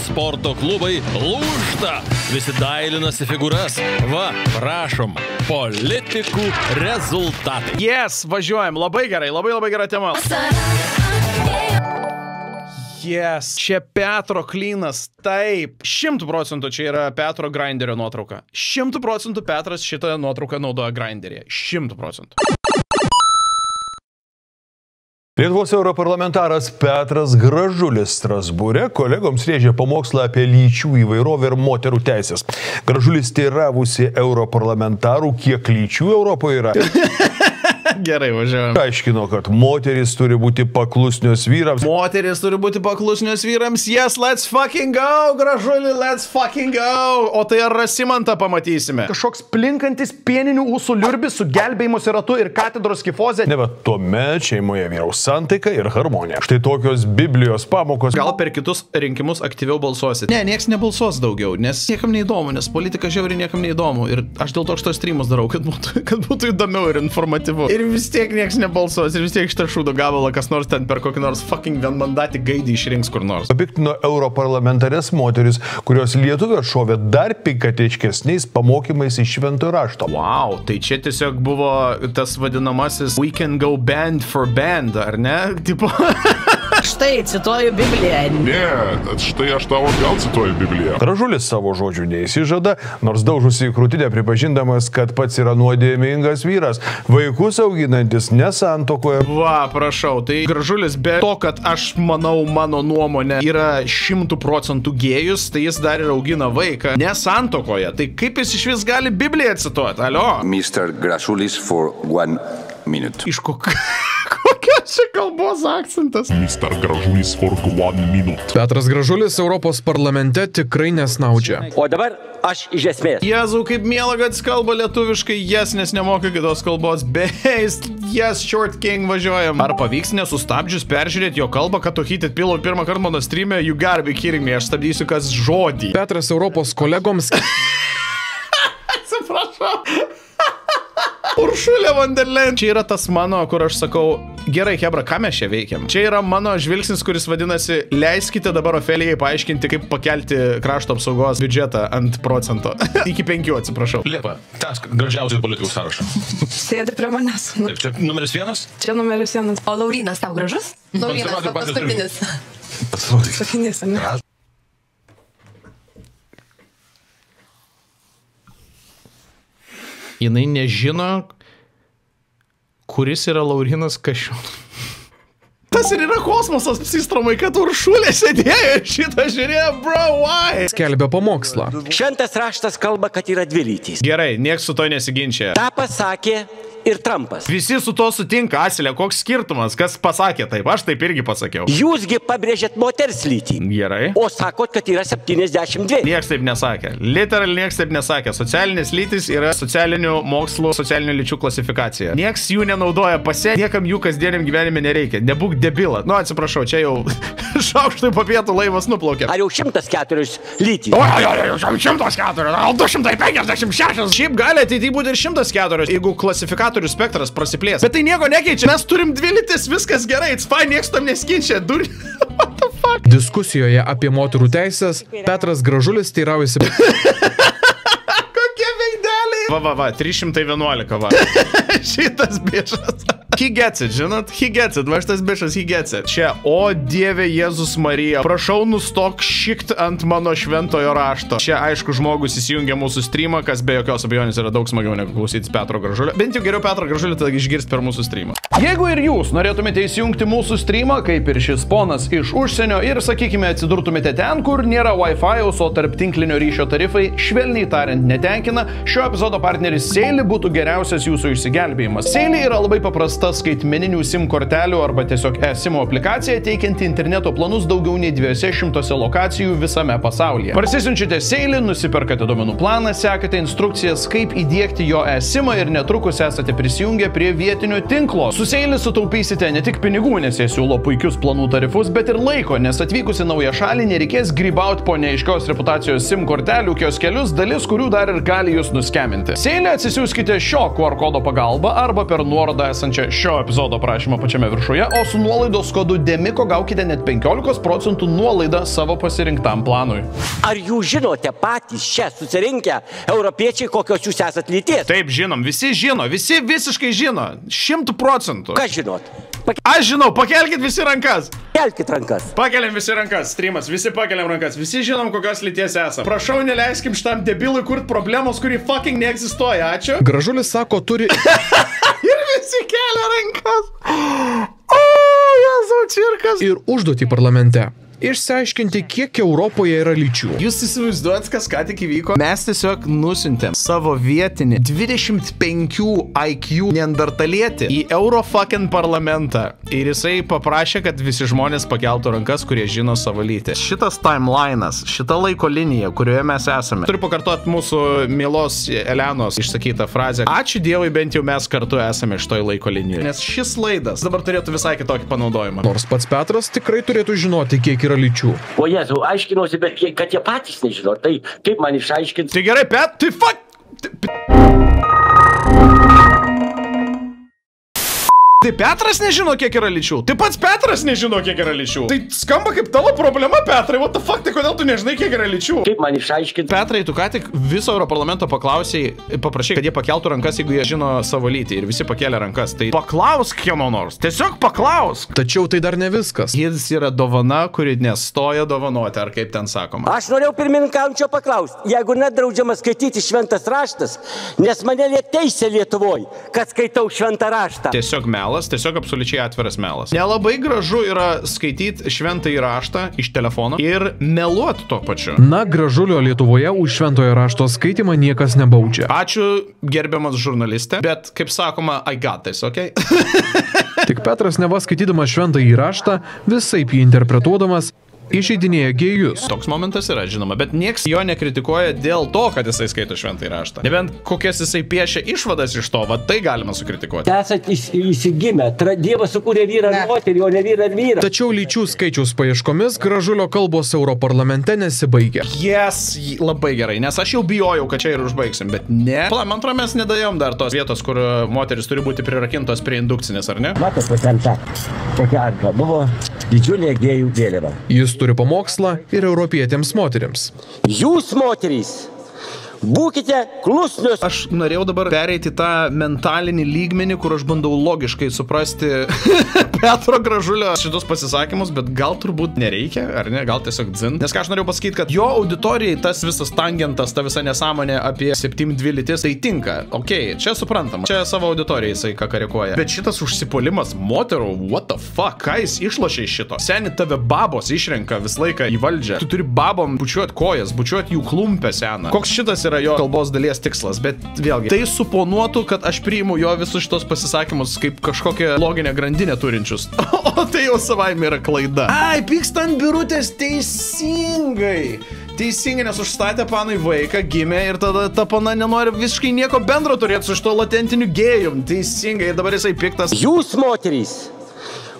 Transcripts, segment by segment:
sporto klubai lūžta. Visi dailinasi figūras. Va, prašom, politikų rezultatai. Yes, važiuojam. Labai gerai, labai gera tema. Yes, čia Petro Klinas, taip, 100% čia yra Petro Grinderio nuotrauka. 100% Petras šitą nuotrauką naudoja Grinderyje. 100%. Lietuvos europarlamentaras Petras Gražulis Strasbūre kolegoms rėžė pamokslą apie lyčių įvairovę ir moterų teisės. Gražulis teiravusi europarlamentarų, kiek lyčių Europoje yra. Gerai, važiuojam. Aiškino, kad moteris turi būti paklusnios vyrams. Moteris turi būti paklusnios vyrams. Yes, let's fucking go, Gražuli, let's fucking go. O tai ar Rasimantą pamatysime? Kažkoks plinkantis pieninių ūsų liurbis su gelbėjimosi ratu ir katedros kifozė. Ne, bet tuomet šeimoje vyraus santaika ir harmonija. Štai tokios Biblijos pamokos. Gal per kitus rinkimus aktyviau balsuosit? Ne, nieks nebalsuos daugiau, nes niekam neįdomu, nes politika žiauriai niekam neįdomu. Ir aš dėl to šitos streamus darau, kad būtų įdomiau ir informatyvu. Ir vis tiek nieks nebalsuos, ir vis tiek šitą šūdo gabalą kas nors ten per kokį nors fucking vienmandatį gaidį išrinks kur nors. Papiktino europarlamentarės moteris, kurios lietuvio šovė dar pikateiškesniais pamokymais iš šventojo rašto. Wow, tai čia tiesiog buvo tas vadinamasis we can go band for band, ar ne? Tipo... Štai, cituoju Bibliją. Ne, štai aš tavo gal cituoju Bibliją. Gražulis savo žodžių neįsižada, nors daužusi į krūtinę pripažindamas, kad pats yra nuodėmingas vyras, vaikus auginantis nesantuokoje. Va, prašau, tai Gražulis be to, kad aš manau, mano nuomonė yra 100% gėjus, tai jis dar ir augina vaiką nesantuokoje. Tai kaip jis iš vis gali Bibliją cituoti? Alio? Mr. Gražulis for 1 minute. Iš kokios čia kalbos akcentas? Mr. Gražulis for 1 minute. Petras Gražulis Europos parlamente tikrai nesnaudžia. O dabar aš iš esmės. Jėzau, kaip miela, kad jis kalba lietuviškai, nes nemoka kitos kalbos. Beis, short king, važiuojam. Ar pavyks nesustabdžius peržiūrėti jo kalbą, kad tuhytit pilų pirmą kartą mano stream'e? You gotta be kidding me, aš stabdysiu kas žodį. Petras Europos kolegoms... Atsiprašau. Uršulė von der Leyen. Čia yra tas mano, kur aš sakau, gerai, hebra, ką mes čia veikiam? Čia yra mano žvilgsnis, kuris vadinasi, leiskite dabar Ofelijai paaiškinti, kaip pakelti krašto apsaugos biudžetą ant procento. Iki 5, atsiprašau. Liepa, tas gražiausias politikų sąrašą. Sėdi prie manęs. Taip, čia numeris 1? Čia numeris 1. O Laurynas tau gražus? Laurynas tau paskutinis. Paskutinis, ne? Jinai nežino, kuris yra Laurynas Kasčiūnas. Tas ir yra kosmosas, psistromai, kad Uršulė sėdėjo ir šitą žiūrėjo, bro, why? Skelbia pamokslą. Šventas raštas kalba, kad yra dvi lytys. Gerai, nieks su to nesiginčia. Ta pasakė ir Trumpas. Visi su to sutinka, Asilė, koks skirtumas, kas pasakė taip, aš taip irgi pasakiau. Jūsgi pabrėžėt moters lytį. Gerai. O sakot, kad yra 72. Nieks taip nesakė. Literal nieks taip nesakė. Socialinės lytis yra socialinių mokslų, socialinių lyčių klasifikacija. Nieks jų nenaudoja pase, niekam jų kasdieniam gyvenime nereikia. Nebūk debila. Nu, atsiprašau, čia jau šaukštai po pietų laivas nuplaukė. Ar jau 104 lytys? O, jau 104, gal 256. Šiaip gali ateityje būti ir 104, jeigu klasifikatorių spektras prasiplės. Bet tai nieko nekeičia. Mes turim 2 lytis, viskas gerai, it's fine, nieks tam neskinčia. What the fuck? Diskusijoje apie moterų teisės Petras Gražulis teiraujasi... Kokie veideliai? Va, 311, va. Šitas bičas. He gets it, žinot? He gets it. Va šitas bičas, he gets it. Čia, o Dieve Jėzus Marija, prašau nustok šikt ant mano šventojo rašto. Čia, aišku, žmogus įsijungia mūsų streamą, kas be jokios abejonės yra daug smagiau negu klausytis Petro Gražulio. Bent jau geriau Petro Gražulio tada išgirst per mūsų streamą. Jeigu ir jūs norėtumėte įsijungti mūsų streamą, kaip ir šis ponas iš užsienio ir, sakykime, atsidurtumėte ten, kur nėra Wi-Fi'aus, o tarp tinklinio ryšio tarifai, švelniai tariant, netenkina, šio epizodo partneris Seili būtų geriausias jūsų išsigelbėjimas. Seili yra labai paprasta skaitmeninių SIM kortelių arba tiesiog eSIM aplikacija, teikianti interneto planus daugiau nei 200 lokacijų visame pasaulyje. Parsisiunčiate Seili, nusiperkate duomenų planą, sekate instrukcijas, kaip įdiegti jo eSIMą ir netrukus esate prisijungę prie vietinio tinklo. Su Seili sutaupysite ne tik pinigų, nes jie siūlo puikius planų tarifus, bet ir laiko, nes atvykus į naują šalį nereikės grybauti po neaiškios reputacijos SIM kortelių kioskelius, dalis kurių dar ir gali jūs nuskeminti. Seili atsisiųskite šio QR kodo pagalba arba per nuorodą esančią šio epizodo aprašymo pačiame viršuje, o su nuolaidos kodu DEMIKO gaukite net 15% nuolaidą savo pasirinktam planui. Ar jūs žinote patys čia susirinkę europiečiai, kokios jūs esat lyties? Taip, žinom, visi žino, visi visiškai žino, 100%. Ką žinot? Aš žinau, pakelkit visi rankas. Kelkit rankas. Pakeliam visi rankas, streamas, visi pakeliam rankas, visi žinom, kokios lyties esam. Prašau, neleiskim šitam debilui kurt problemos, kuri fucking neegzistuoja, ačiū. Gražulis sako, turi... Ir visi kelia rankas. O, Jėzau, cirkas. Ir užduotį parlamente. Išsiaiškinti, kiek Europoje yra lyčių. Jūs įsivaizduojat, kas ką tik įvyko? Mes tiesiog nusintėm savo vietinį 25 IQ neandertalietį į Eurofucking parlamentą. Ir jisai paprašė, kad visi žmonės pakeltų rankas, kurie žino savo lytį. Šitas timelinas, šita laiko linija, kurioje mes esame. Turiu pakartoti mūsų mielos Elenos išsakytą frazę. Ačiū Dievui, bent jau mes kartu esame šitoj laiko linijoje. Nes šis laidas dabar turėtų visai kitokį panaudojimą. Nors pats Petras tikrai turėtų žinoti, kiek yra lyčių. O Jėzau, aiškinuosi, bet kad jie patys nežino, tai kaip man išaiškinti? Tai gerai, Pet, tai fuck! Tai Petras nežino, kiek yra lyčių. Tai pats Petras nežino, kiek yra lyčių. Tai skamba kaip tavo problema, Petrai. What the fuck, tai kodėl tu nežinai, kiek yra lyčių? Kaip man išaiškinti? Petrai, tu ką tik viso Europarlamento paklausėjai, paprašai, kad jie pakeltų rankas, jeigu jie žino savo lytį. Ir visi pakėlė rankas. Tai paklausk kieno nors. Tiesiog paklausk. Tačiau tai dar ne viskas. Jis yra dovana, kuri nestoja dovanoti, ar kaip ten sakoma. Aš norėjau pirmininkaujančio paklausti, jeigu nedraudžiama skaityti šventas raštas, nes mane teisė Lietuvoj, kad skaitau šventą raštą. Tiesiog melas, tiesiog absoliučiai atviras melas. Nelabai gražu yra skaityti šventąjį raštą iš telefono ir meluoti tuo pačiu. Na, Gražulio Lietuvoje už šventojo rašto skaitimą niekas nebaudžia. Ačiū, gerbiamas žurnalistė, bet kaip sakoma, I got this, okay? Tik Petras neva skaitydamas šventąjį raštą, visaip jį interpretuodamas, įžeidinėja gėjus. Toks momentas yra, žinoma, bet nieks jo nekritikuoja dėl to, kad jisai skaito šventąjį raštą. Nebent kokias jisai piešia išvadas iš to, va tai galima sukritikuoti. Esat įsigimę, Dievas sukūrė vyrą ir moterį, o ne vyrą ir vyrą. Tačiau lyčių skaičiaus paieškomis Gražulio kalbos Europarlamente nesibaigia. Yes, labai gerai, nes aš jau bijojau, kad čia ir užbaigsim, bet ne. Man atrodo, mes nedėjom dar tos vietos, kur moteris turi būti prirakintos prie indukcinės, ar ne? Matote, ten ta, tokia arka buvo didžiulė gėjų vėliava. Jis turi pamokslą ir europietėms moterims. Jūs, moterys, būkite klusnios. Aš norėjau dabar pereiti tą mentalinį lygmenį, kur aš bandau logiškai suprasti Petro Gražulio šitus pasisakymus, bet gal turbūt nereikia, ar ne, gal tiesiog dzin. Nes ką aš norėjau pasakyti, kad jo auditorijai tas visas tangentas, ta visa nesąmonė apie 7-2 lytis, tai tinka. Okei, čia suprantama. Čia savo auditorijai jisai kakarikuoja. Bet šitas užsipuolimas moterų, what the fuck, ką jis išlošia iš šito? Seni, tave babos išrenka visą laiką į valdžią. Tu turi babom bučiuot kojas, bučiuot jų klumpę seną. Koks šitas yra jo kalbos dalies tikslas, bet vėlgi, tai suponuotų, kad aš priimu jo visus šitos pasisakymus kaip kažkokią loginę grandinę turinčius. O tai jau savaime yra klaida. Ai, pyksta ant birutės, teisingai. Teisingai, nes užstatė panui vaiką, gimė ir tada ta pana nenori visiškai nieko bendro turėti su šito latentiniu gėjum. Teisingai, ir dabar jisai piktas. Jūs, moterys,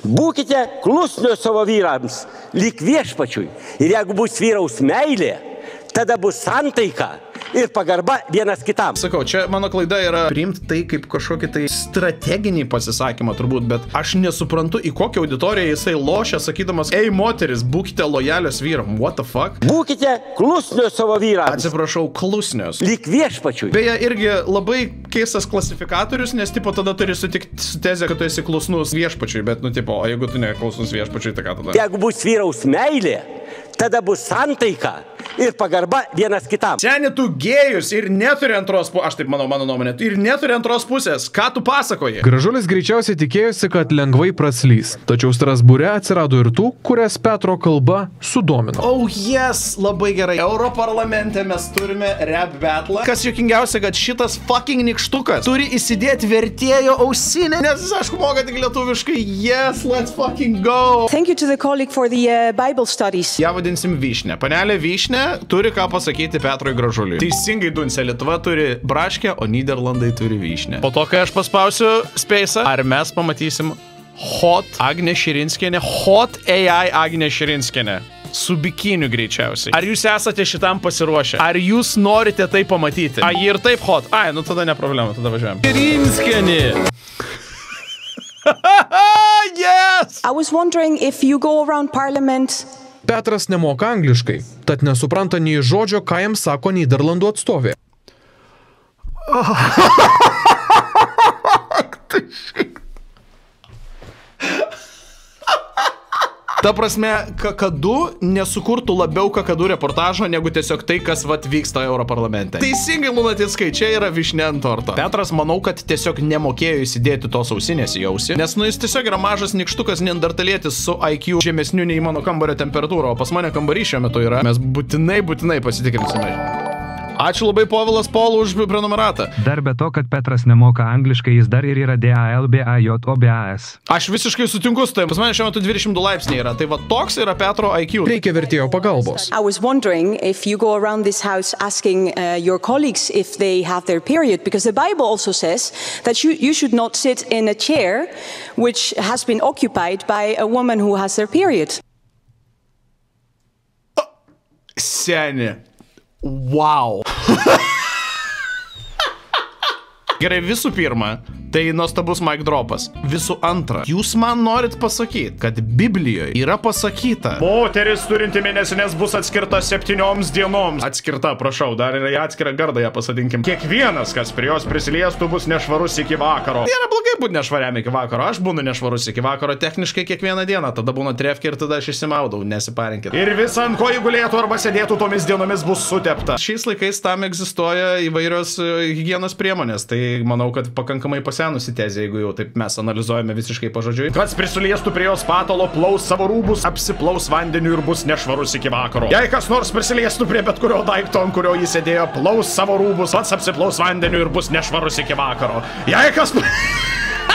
būkite klusnios savo vyrams, lyg viešpačiui. Ir jeigu bus vyraus meilė, tada bus santaika ir pagarba vienas kitam. Sakau, čia mano klaida yra priimti tai kaip kažkokį tai strateginį pasisakymą turbūt, bet aš nesuprantu, į kokią auditoriją jisai lošia, sakydamas, ei moteris, būkite lojalios vyram. What the fuck? Būkite klusnios savo vyrams. Atsiprašau, klusnios. Lyg viešpačiui. Beje, irgi labai keistas klasifikatorius, nes tipo tada turi sutikti su tezė, kad tu esi klusnus viešpačiui, bet nu tipo, o jeigu tu neklusnus viešpačiui, tai ką tada? Jeigu bus vyraus meilė, tada bus santaika ir pagarba vienas kitam. Seni, tu gėjus ir neturi antros pusės, aš taip manau, mano nuomonė, ir neturi antros pusės, ką tu pasakoji? Gražulis greičiausiai tikėjosi, kad lengvai praslys, tačiau Strasbūre atsirado ir tų, kurias Petro kalba sudomino. Oh yes, labai gerai. Europarlamente mes turime rap battle. Kas juokingiausia, kad šitas fucking nikštukas turi įsidėti vertėjo ausinę, nes jis aišku moka tik lietuviškai. Yes, let's fucking go. Thank you to the colleague for the Bible studies. Ja vadinsim Vyšnė. Panelė Vyšnė turi ką pasakyti Petrui Gražuliui. Teisingai, Dunsė, Lietuva turi braškę, o Nyderlandai turi vyšnę. Po to, kai aš paspausiu Space'ą, ar mes pamatysim Hot Agnė Širinskienė, Hot AI Agnė Širinskienė. Su bikiniu greičiausiai. Ar jūs esate šitam pasiruošę? Ar jūs norite tai pamatyti? A, jį ir taip hot. Ai, nu tada ne problema, tada važiuojam. Širinskienė. I was wondering if you go around parliament. Petras nemoka angliškai, tad nesupranta nei žodžio, ką jam sako Nyderlandų atstovė. Ta prasme, kakadu nesukurtų labiau kakadu reportažo, negu tiesiog tai, kas vat vyksta Europarlamente. Teisingai, Lunatickai, čia yra višnė ant torto. Petras, manau, kad tiesiog nemokėjo įsidėti tos ausinės į ausį, nes jis tiesiog yra mažas nikštukas neandertalietis su IQ žemesniu nei mano kambario temperatūra, o pas mane kambarys šiuo metu yra. Mes būtinai pasitikrinsime. Ačiū labai Povilas Polu už prenumeratą. Dar be to, kad Petras nemoka angliškai, jis dar ir yra DALBAJOBAS. Aš visiškai sutinku su tai. Pas mane šiuo metu 22 laipsniai yra. Tai va toks yra Petro IQ. Reikia vertėjo pagalbos. I was wondering if you go around this house asking your colleagues if they have their period, because the Bible also says that you should not sit in a chair which has been occupied by a woman who has their period. Seni. Wow. Gerai, visų pirma, tai nuostabus mic dropas. Visų antra, jūs man norit pasakyti, kad Biblijoje yra pasakyta: moteris turinti mėnesinės bus atskirta 7 dienoms. Atskirta, prašau, dar yra atskirą gardą ją pasadinkim. Kiekvienas, kas prie jos prisiliestų, bus nešvarus iki vakaro. Nėra blogai būti nešvariam iki vakaro. Aš būnu nešvarus iki vakaro techniškai kiekvieną dieną. Tada būna trefkė ir tada aš išsimaudau, nesiparinkit. Ir visa ant kojų gulėtų arba sėdėtų tomis dienomis bus sutepta. Šiais laikais tam egzistuoja įvairios higienos priemonės. Tai manau, kad pakankamai pasenusi tezė, jeigu jau taip mes analizuojame visiškai pažodžiui. Kas prisiliestų prie jos patalo, plaus savo rūbus, apsiplaus vandeniu ir bus nešvarus iki vakaro. Jei kas nors prisiliestų prie bet kurio daikto, ant kurio jis sėdėjo, plaus savo rūbus, pats apsiplaus vandeniu ir bus nešvarus iki vakaro. Jei kas...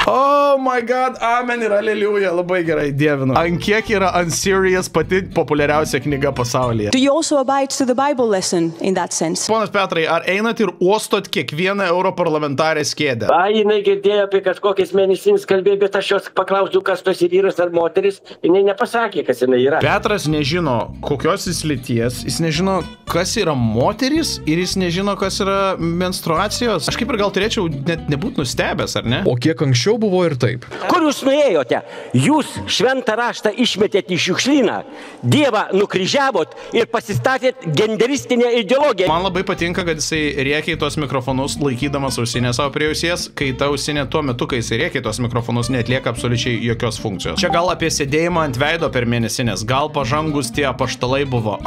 Oh my god, amen ir aleliuja, labai gerai, dievinu. Ant kiek yra Unserious pati populiariausia knyga pasaulyje. Do you also abide to the Bible lesson in that sense? Ponas Petrai, ar einat ir uostot kiekvieną europarlamentarės kėdę? Jinai girdėjo apie kažkokias mėnesinis kalbėjo, bet aš jos paklausiu, kas tos vyras ar moteris, jinai nepasakė, kas jinai yra. Petras nežino, kokios jis lyties, jis nežino, kas yra moteris ir jis nežino, kas yra menstruacijos. Aš kaip ir gal turėčiau net nebūt nustebęs, ar ne? O kiek anksčiau buvo ir taip. Kur jūs nuėjote? Jūs šventą raštą išmetėt į šiukšlyną, Dievą nukryžiavot ir pasistatėt genderistinę ideologiją. Man labai patinka, kad jisai rėkia į tos mikrofonus, laikydamas ausinę savo prie ausies, kai ta ausinė tuo metu, kai jisai rėkia į tos mikrofonus, neatlieka absoliučiai jokios funkcijos. Čia gal apie sėdėjimą ant veido per mėnesinės, gal pažangus tie apaštalai buvo.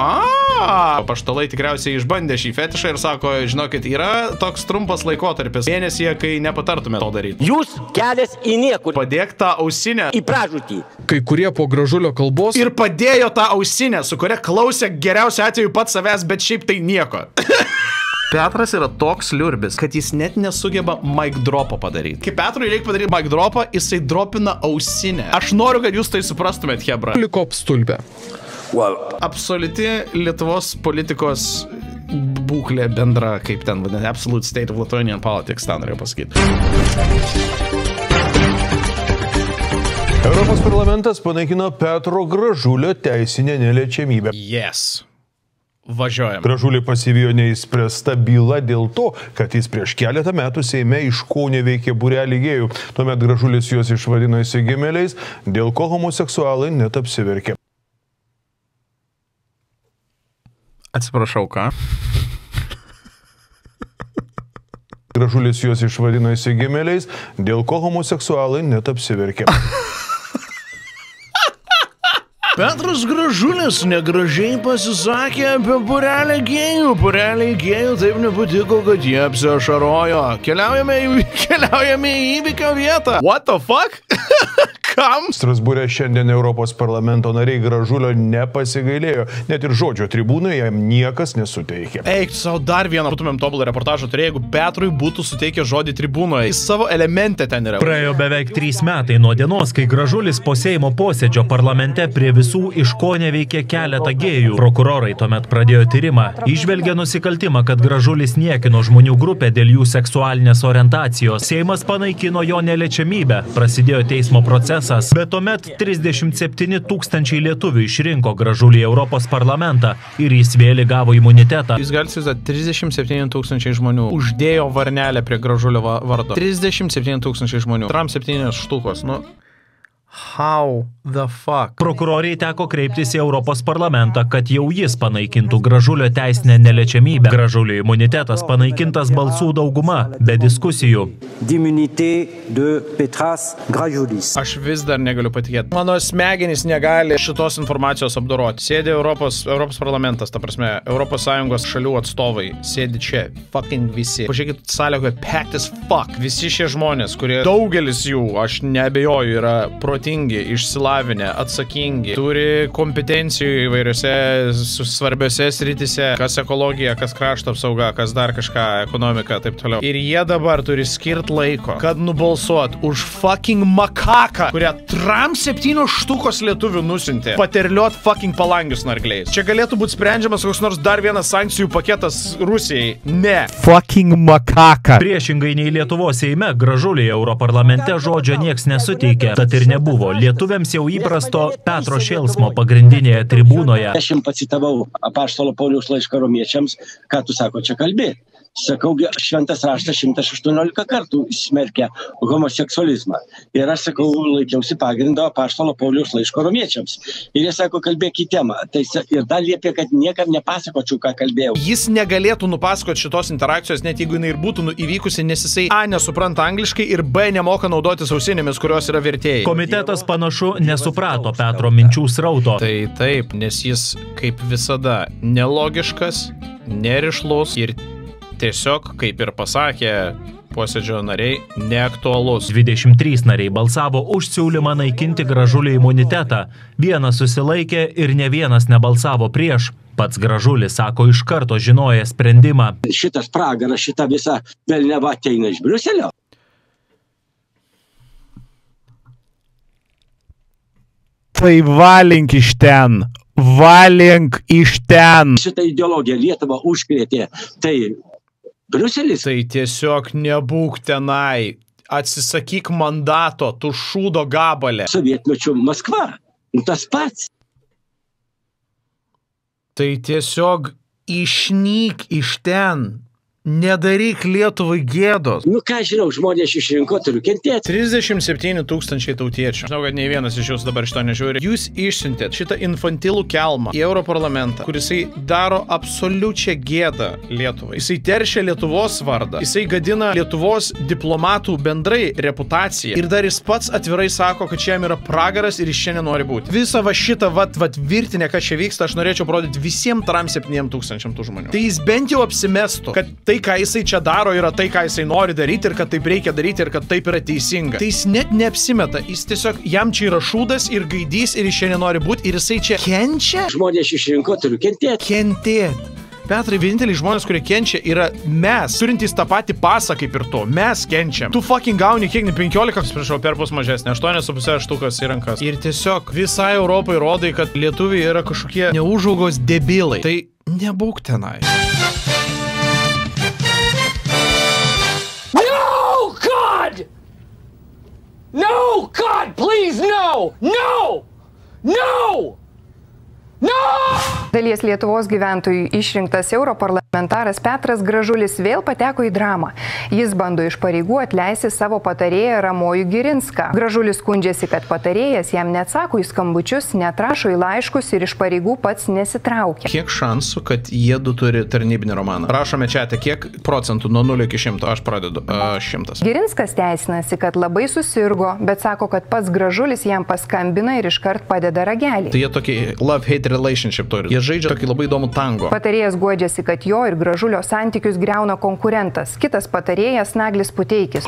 Apaštalai tikriausiai išbandė šį fetišą ir sako, žinokit, yra toks trumpas laikotarpis mėnesyje, kai nepatartume to daryti. Jūs kelias į niekur. Padėk tą ausinę į pražūtį. Kai kurie po Gražulio kalbos ir padėjo tą ausinę, su kuria klausė geriausiu atveju pats savęs, bet šiaip tai nieko. Petras yra toks liurbis, kad jis net nesugeba mic dropą padaryti. Kai Petrui reikia padaryti mic dropą, jisai dropina ausinę. Aš noriu, kad jūs tai suprastumėt, hebra. Liko apstulbę. Absoliuti Lietuvos politikos būklė bendra, kaip ten vadinasi, absolute state of Lithuanian politics, ten norėjau pasakyti. Europos parlamentas panaikino Petro Gražulio teisinę neliečiamybę. Yes. Važiuojam. Gražulį pasivijo neįspręsta byla dėl to, kad jis prieš keletą metų Seime iš Kaune veikė būrelį gėjų. Tuomet Gražulis juos išvadino įsigimėliais, dėl ko homoseksualai net apsiverkė. Atsiprašau, ką? Gražulis juos išvadino įsigimėliais, dėl ko homoseksualai net apsiverkė. Petras Gražulis negražiai pasisakė apie būrelį gėjų. Būreliai gėjų taip nepatiko, kad jie apsiašarojo. Keliaujame į įvykio vietą. What the fuck? Kam? Strasbūre šiandien Europos parlamento nariai Gražulio nepasigailėjo. Net ir žodžio tribūnai jam niekas nesuteikė. Eik, savo dar vieną būtumėm tobulą reportažą turėję, jeigu Petrui būtų suteikę žodį tribūnoje. Jis savo elemente ten yra. Praėjo beveik 3 metai nuo dienos, kai Gražulis po Seimo posėdžio parlamente prie visų iškoneveikė keletą gėjų. Prokurorai tuomet pradėjo tyrimą. Įžvelgė nusikaltimą, kad Gražulis niekino žmonių grupę dėl jų seksualinės orientacijos. Seimas panaikino jo neliečiamybę. Prasidėjo teismo procesas. Bet tuomet 37 000 lietuvių išrinko Gražulį į Europos parlamentą ir jis vėl gavo imunitetą. Jūs galite įsivaizduoti, 37 000 žmonių uždėjo varnelę prie Gražulio vardo. 37 000 žmonių. Tram 7 štukos. Nu, How the fuck? Prokuroriai teko kreiptis į Europos parlamentą, kad jau jis panaikintų Gražulio teisinę neliečiamybę. Gražulio imunitetas panaikintas balsų dauguma, be diskusijų. Aš vis dar negaliu patikėti. Mano smegenys negali šitos informacijos apdoroti. Sėdi Europos parlamentas, ta prasme, Europos Sąjungos šalių atstovai. Sėdi čia, fucking visi. Pažiūrėkit, salė, kad packed as fuck. Visi šie žmonės, kurie daugelis jų, aš neabejoju, yra protingi, išsilavinę, atsakingi, turi kompetencijų įvairiose svarbiose sritise, kas ekologija, kas krašto apsauga, kas dar kažką, ekonomika, taip toliau. Ir jie dabar turi skirt laiko, kad nubalsuot už fucking makaką, kurią Trump 7 štukos lietuvių nusintė, paterliot fucking palangius nargliais. Čia galėtų būti sprendžiamas koks nors dar vienas sankcijų paketas Rusijai. Ne. Fucking makaka. Priešingai nei Lietuvos Seime, Gražuliai Europarlamente žodžio nieks nesuteikė, tad ir nebuvo. Lietuviams jau įprasto Petro Šėlsmo pagrindinėje tribūnoje. Aš jums pacitavau apaštalo Pauliaus laišką romiečiams, ką tu sako čia kalbė. Sakau, šventas raštas 118 kartų smerkia homoseksualizmą. Ir aš sakau, laikiausi pagrindo apaštalo Pauliaus laiško romiečiams. Ir jie sako, kalbėk į temą. Tai ir dar liepė, kad niekam nepasakočiau, ką kalbėjau. Jis negalėtų nupasakoti šitos interakcijos, net jeigu jinai ir būtų įvykusi, nes jisai A nesupranta angliškai ir B nemoka naudotis ausinėmis, kurios yra vertėjai. Komitetas panašu nesuprato Petro minčių srauto. Tai taip, nes jis kaip visada nelogiškas, nerišlus ir tiesiog, kaip ir pasakė posėdžio nariai, neaktualus. 23 nariai balsavo už siūlymą naikinti Gražulio imunitetą. Vienas susilaikė ir ne vienas nebalsavo prieš. Pats Gražulis sako iš karto žinoję sprendimą. Šitas pragaras, šita visa velniava ateina iš Briuselio. Tai valink iš ten. Valink iš ten. Šitą ideologiją Lietuvą užkrėtė. Tai Briuselis. Tai tiesiog nebūk tenai. Atsisakyk mandato, tu šūdo gabalė. Sovietmečiu Maskva. Tas pats. Tai tiesiog išnyk iš ten. Nedaryk Lietuvai gėdos. Nu ką žinau, žmonės išrinko, turiu kentėti. 37 000 tautiečių. Žinau, kad nei vienas iš jūsų dabar šito nežiūri. Jūs išsiuntėt šitą infantilų kelmą į Europarlamentą, kuris daro absoliučią gėdą Lietuvai. Jisai teršia Lietuvos vardą. Jisai gadina Lietuvos diplomatų bendrai reputaciją. Ir dar jis pats atvirai sako, kad čia jam yra pragaras ir jis čia nenori būti. Visą va šitą vat virtinę, kas čia vyksta, aš norėčiau parodyti visiems 7 000 tų žmonių. Tai jis bent jau apsimestų, kad tai, ką jisai čia daro, yra tai, ką jisai nori daryti ir kad taip reikia daryti ir kad taip yra teisinga. Tai jis net neapsimeta, jis tiesiog, jam čia yra šūdas ir gaidys ir jis čia nenori būti ir jisai čia kenčia. Žmonės išrinko, turiu kentėti. Kentėti. Petrai, vieninteliai žmonės, kurie kenčia, yra mes, turintys tą patį pasą kaip ir tu. Mes kenčiam. Tu fucking gauni kiek 15, prašau, perpus mažesnė, 8,5 štukas į rankas. Ir tiesiog visai Europai rodai, kad lietuviai yra kažkokie neužaugos debilai. Tai nebūk tenai. No, God, please, no! No! No! No! Dalies Lietuvos gyventojų išrinktas europarlamentaras Petras Gražulis vėl pateko į dramą. Jis bando iš pareigų atleisti savo patarėją Ramojų Girinską. Gražulis skundžiasi, kad patarėjas jam neatsako į skambučius, neatrašo į laiškus ir iš pareigų pats nesitraukia. Kiek šansų, kad jie du turi tarnybinį romaną? Prašome čiate, kiek procentų nuo 0 iki 100? Aš pradedu. 100. Girinskas teisinasi, kad labai susirgo, bet sako, kad pats Gražulis jam paskambina ir iškart padeda ragelį. Tai jie tokį love-hate relationship turi. Jie žaidžia tokį labai įdomų tango. Patarėjas guodžiasi, kad jo ir Gražulio santykius griauna konkurentas. Kitas patarėjas Naglis Puteikis.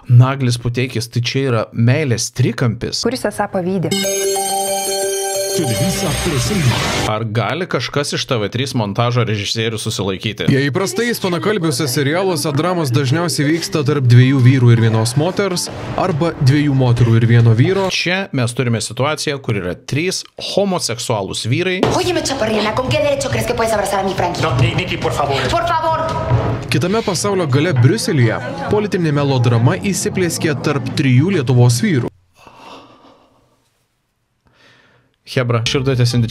Naglis Puteikis, tai čia yra meilės trikampis. Kuris esą pavydė. Ar gali kažkas iš TV3 montažo režisierių susilaikyti? Jei įprastai ispanakalbiuose serialuose dramos dažniausiai vyksta tarp 2 vyrų ir 1 moters, arba 2 moterų ir 1 vyro. Čia mes turime situaciją, kur yra 3 homoseksualūs vyrai. Óyeme, chaparrina, ¿con qué derecho crees que puedes abrazar a mi Frankie? No, Niki, por favor. Por favor. Kitame pasaulio gale Briuselyje politinė melodrama įsiplėskė tarp 3 Lietuvos vyrų. Hebra, širdutės in the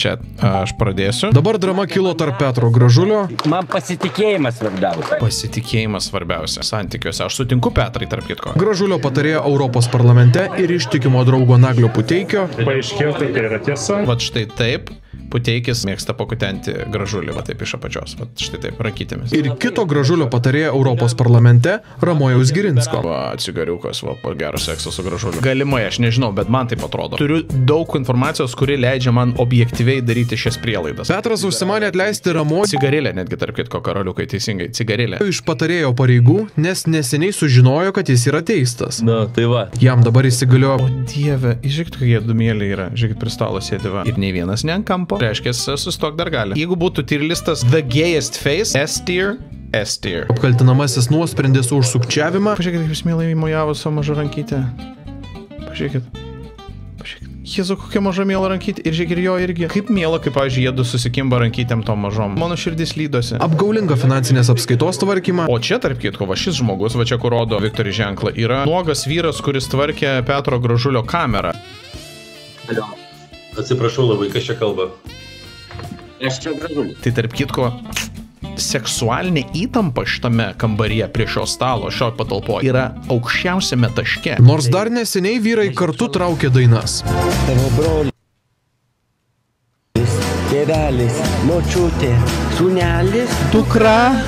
chat. Aš pradėsiu. Dabar drama kilo tarp Petro Gražulio. Man pasitikėjimas svarbiausia. Pasitikėjimas svarbiausia santykiuose. Aš sutinku, Petrai, tarp kitko. Gražulio patarėjo Europos parlamente ir ištikimo draugo Naglio Puteikio. Paaiškėjo, tai yra tiesa. Vat štai taip. Puteikis mėgsta pakutenti Gražulį, va taip iš apačios, va štai taip, rankytėmis. Ir kito Gražulio patarėjo Europos parlamente Ramojaus Girinsko. Va, cigariukas, va, geras seksas su Gražuliu. Galimai, aš nežinau, bet man taip atrodo. Turiu daug informacijos, kuri leidžia man objektyviai daryti šias prielaidas. Petras užsimanė atleisti Ramojų. Cigarilę, netgi tarp kitko, karaliukai, teisingai, cigarilę. Iš patarėjo pareigų, nes neseniai sužinojo, kad jis yra teistas. Na, tai va. Jam dabar įsigaliojo. O dieve, žiūrėkit, kokie dumėliai yra. Žiūrėkit, prie stalo sėdi va. Ir nei vienas ne ant kampo. Reiškia, sustok dar gali. Jeigu būtų tier listas The Gayest Face, S tier. Apkaltinamasis nuosprendis už sukčiavimą. Pažiūrėkit, kaip jis mielai mojavo savo mažą rankytę. Pažiūrėkit. Jezu, kokia maža miela rankytė. Ir žiūrėk, ir jo irgi. Kaip miela, kaip, pavyzdžiui, jėdu susikimba rankytėm tom mažom. Mano širdis lydosi. Apgaulinga finansinės apskaitos tvarkymą. O čia, tarp kitko, va šis žmogus, va čia, kur rodo Viktorį ženklą, yra nuogas vyras, kuris tvarkė Petro Gražulio kamerą. Atsiprašau labai, kas čia kalba? Aš čia Gražulis. Tai tarp kitko, seksualinė įtampa šitame kambaryje prie šio stalo, šio patalpo yra aukščiausiame taške. Nors dar neseniai vyrai kartu traukė dainas. Tavo brolis, tėvelis, močiutė, sūnelis, dukra.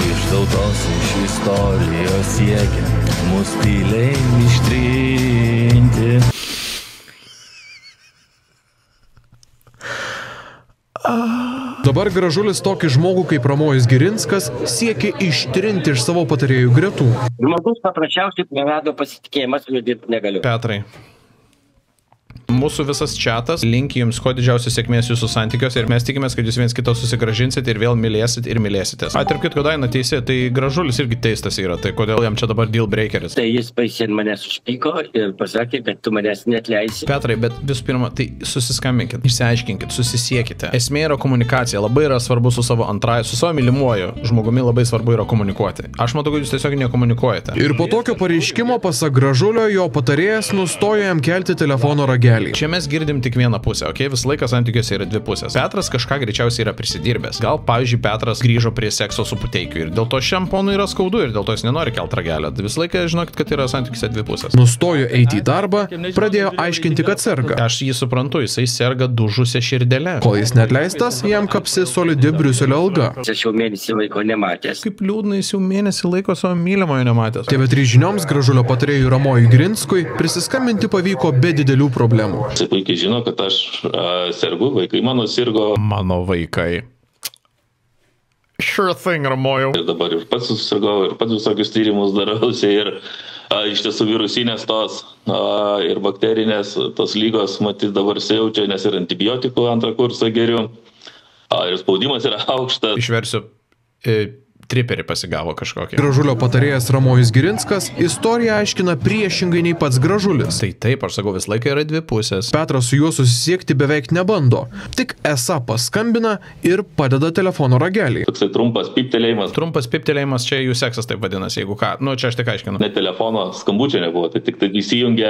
Iš tautos, iš istorijos siekia mus tyliai ištrinti. Dabar Gražulis tokį žmogų kaip Ramojus Girinskas siekia ištrinti iš savo patarėjų gretų. Žmogus paprasčiausiai prarado pasitikėjimą, su juo dirbti negaliu. Petrai. Mūsų visas čatas linki jums kuo didžiausios sėkmės jūsų santykiuose ir mes tikimės, kad jūs viens kitą susigražinsit ir vėl mylėsit ir mylėsitės. Tarp kitko, Daina teisė, tai Gražulis irgi teistas yra, tai kodėl jam čia dabar deal breakeris? Tai jis baisiai manęs užpyko ir pasakė, kad tu manęs neatleisi. Petrai, bet visų pirma, tai susiskambinkit, išsiaiškinkit, susisiekite. Esmė yra komunikacija, labai yra svarbu su savo antrąja, su savo mylimuoju žmogumi labai svarbu yra komunikuoti. Aš matau, kad jūs tiesiog nekomunikuojate. Ir po tokio pareiškimo pasak Gražulio jo patarėjas nustojo jam kelti telefono ragelį. Čia mes girdim tik vieną pusę, okei? Vis laikas santykiuose yra dvi pusės. Petras kažką greičiausiai yra prisidirbęs. Gal, pavyzdžiui, Petras grįžo prie sekso su Puteikiu ir dėl to šiam ponui yra skaudu ir dėl to jis nenori kelt ragelio. Vis laiką žinokit, kad yra santykiuose dvi pusės. Nustojo eiti į darbą, pradėjo aiškinti, kad serga. Aš jį suprantu, jisai serga dužusią širdelę. Kol jis neatleistas, jam kapsi solidi Briuselio alga. Aš jau mėnesį laiko nematęs. Kaip liūdna, jis jau mėnesį laiko savo mylimojo nematęs. TV3 žinioms Gražulio patarėjui Ramojui Girinskui prisiskambinti pavyko be didelių problemų. Jis puikiai žino, kad aš sergu, vaikai mano sirgo. Mano vaikai. Sure thing, Ramojau. Ir dabar ir pats susirgau, ir pats visokius tyrimus darausi. Ir iš tiesų virusinės tos ir bakterinės tos lygos, matyt, dabar siaučia, nes ir antibiotikų antrą kursą geriu. Ir spaudimas yra aukštas. Išversiu. Triperį pasigavo kažkokį. Gražulio patarėjas Ramojus Girinskas istoriją aiškina priešingai nei pats Gražulis. Tai taip, aš sakau, vis laiką yra dvi pusės. Petras su juo susisiekti beveik nebando. Tik esą paskambina ir padeda telefono ragelį. Toksai trumpas piptelėjimas. Trumpas piptelėjimas, čia jų seksas taip vadinasi, jeigu ką. Nu, čia aš tik aiškinu. Ne telefono skambučio nebuvo, tai tik tai įsijungia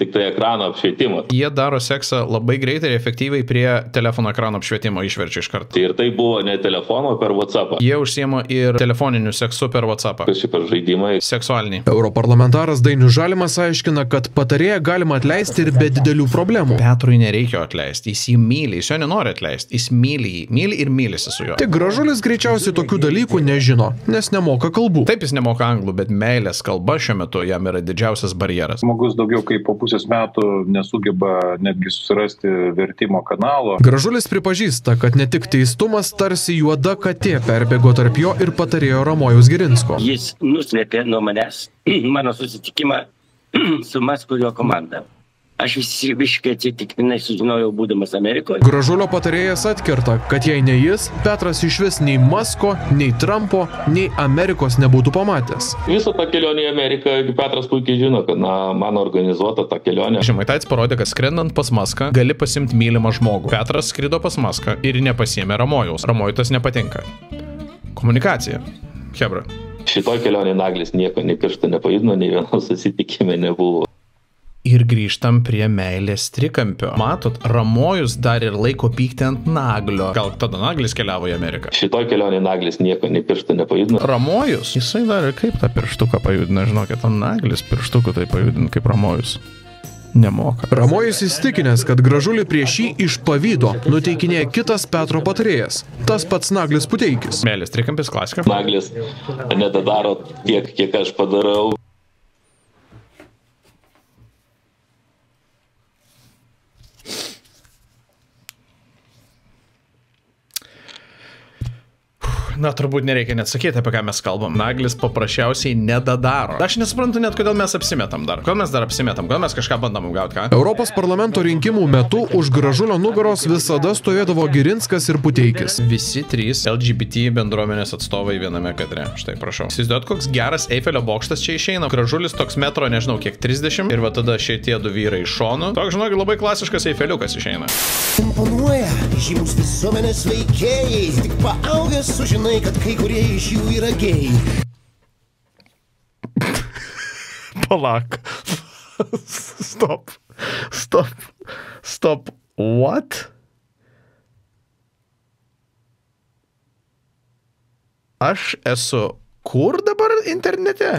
tik tai ekrano apšvietimas. Jie daro seksą labai greitai ir efektyviai prie telefono ekrano apšvietimo išverčia iš karto. Tai ir tai buvo ne telefono per WhatsApp. Jie užsiema ir telefoniniu seksu per WhatsApp. Kas čia per žaidimai? Seksualiniai. Europarlamentaras Dainius Žalimas aiškina, kad patarėją galima atleisti ir be didelių problemų. Petrui nereikia atleisti, jis jį myli, jis jo nenori atleisti, jis myli ir mylisi su juo. Tik Gražulis greičiausiai tokių dalykų nežino, nes nemoka kalbų. Taip, jis nemoka anglų, bet meilės kalba šiuo metu jam yra didžiausias barjeras. Žmogus daugiau kaip po pusės metų nesugeba netgi susirasti vertimo kanalo. Gražulis pripažįsta, kad ne tik teistumas tarsi juoda katė perbėgo tarp jo ir patarėjo Ramojaus Girinsko. Jis nuslėpė nuo manęs mano susitikimą su Masko jo komanda. Aš visiškai atsitiktinai sužinojau būdamas Amerikoje. Gražulio patarėjas atkerta, kad jei ne jis, Petras išvis nei Masko, nei Trumpo, nei Amerikos nebūtų pamatęs. Visą tą kelionę į Ameriką Petras puikiai žino, kad mano organizuota ta kelionė. Žemaitaitis parodė, kad skrendant pas Maską gali pasimti mylimą žmogų. Petras skrido pas Maską ir nepasiėmė Ramojaus. Ramojui tas nepatinka. Komunikacija. Hebra. Šitoj kelionė Naglis nieko, nei piršto nepajudino, nei vienos susitikime nebuvo. Ir grįžtam prie meilės trikampio. Matot, Ramojus dar ir laiko pykti ant Naglio. Gal tada Naglis keliavo į Ameriką? Šitoj kelionė Naglis nieko, nei pirštų nepajudino. Ramojus? Jisai dar ir kaip tą pirštuką pajudina, žinokit, ant Naglis pirštukų tai pajudina kaip Ramojus. Nemoka. Ramojus įstikinęs, kad Gražulį prieš jį iš pavydo nuteikinėja kitas Petro patarėjas, tas pats Naglis Puteikis. Meilės trikampis klasika. Naglis nedadaro tiek, kiek aš padarau. Na, turbūt nereikia net sakyti, apie ką mes kalbam. Naglis paprasčiausiai nedadaro. Aš nesuprantu net, kodėl mes apsimetam dar. Kodėl mes dar apsimetam? Kodėl mes kažką bandom gauti, ką? Europos parlamento rinkimų metu už Gražulio nugaros visada stovėdavo Girinskas ir Puteikis. Visi trys LGBT bendruomenės atstovai viename kadre. Štai, prašau. Įsivaizduojat, koks geras Eifelio bokštas čia išeina. Gražulis toks metro, nežinau, kiek 30. Ir va tada šitie du vyrai iš šonų. Toks, žinok, labai klasiškas Eifeliukas išeina. Imponuoja žymus visuomenės veikėjai, tik paaugęs sužinai, kad kai kurie iš jų yra gėjai. Palak. Stop. Stop. Stop. What? Aš esu kur dabar internete?